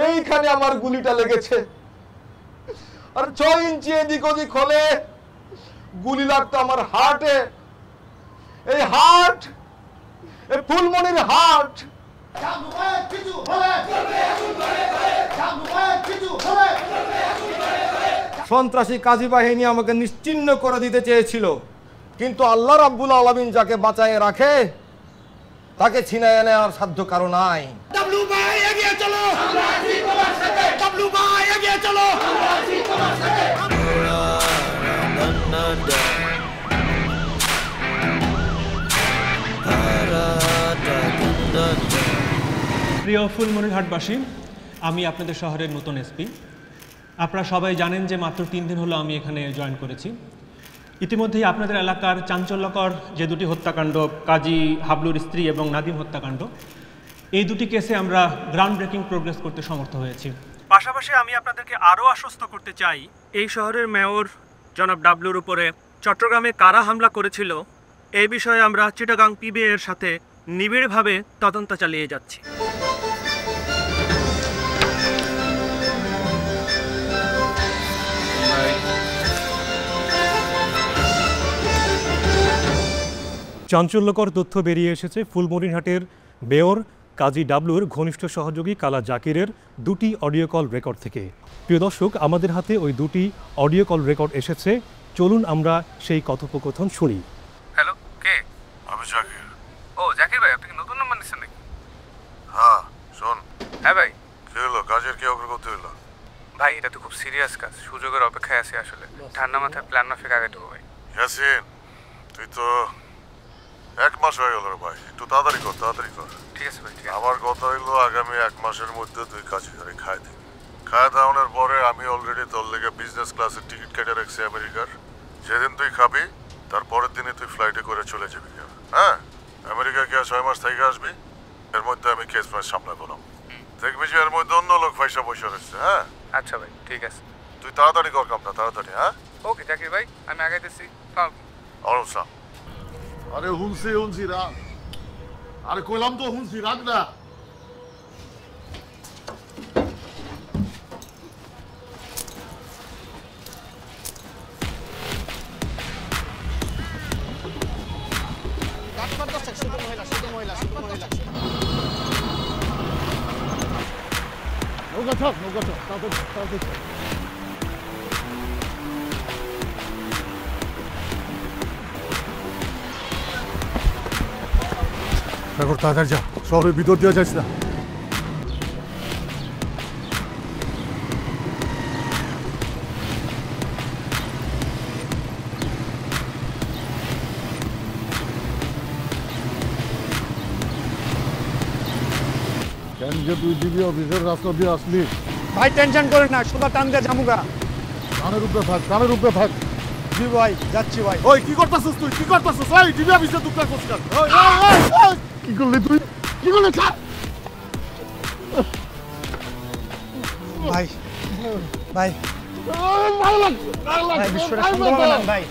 এইখানে আমার গুলিটা লেগেছে। আর 6 ইঞ্চি এদিক ওদিক হলে গুলি লাগতো আমার হার্টে। এই হার্ট, এই ফুলমনির হার্ট। সন্ত্রাসী কাজী বাহিনী আমাকে নিশ্চিহ্ন করে দিতে চেয়েছিল, কিন্তু আল্লাহ রাব্বুল আলামিন যাকে বাঁচায় রাখে তাকে ছিনায় নেওয়ার সাধ্য কারো নাই। ডাবলু ভাই এগিয়ে চলো, আমরা আছি তোমার সাথে। ডাবলু ভাই এগিয়ে চলো, আমরা আছি তোমার সাথে। প্রিয় ফুলমনিরহাটবাসী, আমি আপনাদের শহরের নতুন এসপি। আপনারা সবাই জানেন যে মাত্র 3 দিন হলো আমি এখানে জয়েন করেছি। ইতিমধ্যেই আপনাদের এলাকার চাঞ্চল্যকর যে দুটি হত্যাকাণ্ড, কাজী হাবলুর স্ত্রী এবং নাদিম হত্যাকাণ্ড, এই দুটি কেসে আমরা গ্রাউন্ড ব্রেকিং প্রোগ্রেস করতে সমর্থ হয়েছি। পাশাপাশি আমি আপনাদেরকে আরও আশ্বস্ত করতে চাই, এই শহরের মেয়র জনাব ডাবলুর উপরে চট্টগ্রামে কারা হামলা করেছিল এই বিষয়ে আমরা চিটাগাং পিবিএ এর সাথে নিবিড়ভাবে তদন্ত চালিয়ে যাচ্ছি। চাঞ্চল্যকর তথ্য বেরিয়ে এসেছে ফুলমনিরহাটের মেয়র কাজী ডাবলুর ঘনিষ্ঠ সহযোগী কালা জাকিরের দুটি অডিও কল রেকর্ড থেকে। প্রিয় দর্শক, আমাদের হাতে ওই দুটি অডিও কল রেকর্ড এসেছে, চলুন আমরা সেই কথোপকথন শুনি। হ্যালো, কে? আমি জাকির। ও জাকির ভাই, আপনি কি নতুন নাম্বার নিচ্ছেন নাকি? হ্যাঁ, শোন। হ্যাঁ ভাই। কি হলো, কাজের কি অগ্রগতি হলো? ভাই এটা তো খুব সিরিয়াস কাজ, সুযোগের অপেক্ষায় আছি আসলে। ঠান্ডা মাথায় প্ল্যান মাফিক আগে ঢুকো ভাই। ইয়াসিন, তুই তো 1 মাস হয়ে গেল রে ভাই, একটু তাড়াতাড়ি কর, তাড়াতাড়ি কর। ঠিক আছে ভাই, ঠিক আছে। আমার কথা হইলো আগামী 1 মাসের মধ্যে তুই কাজে করে খায় দিবি। খায় দাওয়ানোর পরে আমি অলরেডি তোর লেগে বিজনেস ক্লাসের টিকিট কেটে রাখছি আমেরিকার। যেদিন তুই খাবি তার পরের দিনে তুই ফ্লাইটে করে চলে যাবি। হ্যাঁ, আমেরিকা গিয়ে 6 মাস থেকে আসবি, এর মধ্যে আমি কেস ফেস সামলাই বললাম। দেখবি যে এর মধ্যে অন্য লোক পয়সা পয়সা রয়েছে। হ্যাঁ আচ্ছা ভাই, ঠিক আছে। তুই তাড়াতাড়ি কর কামটা, তাড়াতাড়ি। হ্যাঁ ওকে জাকির ভাই, আমি আগাইতেছি। অলসা। আরে হুনছি রাগ। আরে কইলাম তো হুনছি রাগ না। নৌকা থাক, তাড়াতাড়ি। তাড়াতাড়ি যা, শহরের ভিতর দিয়ে যাস না। কেন যে তুই ডিবি অফিসের রাস্তা দিয়ে আসলি? ভাই টেনশন করিস না, সোজা টান দিয়ে জামুগা। কানের উপরে থাক। জি ভাই, যাচ্ছি ভাই। ওই কি করতেছিস তুই? কি করতেছিস? ওই ডিবি অফিসে দুঃখা করছিস কেন? কি করলি তুই? কি করলি? ভাই ভাই ভালো লাগছে। বিষয়টা সুন্দর হবে না ভাই।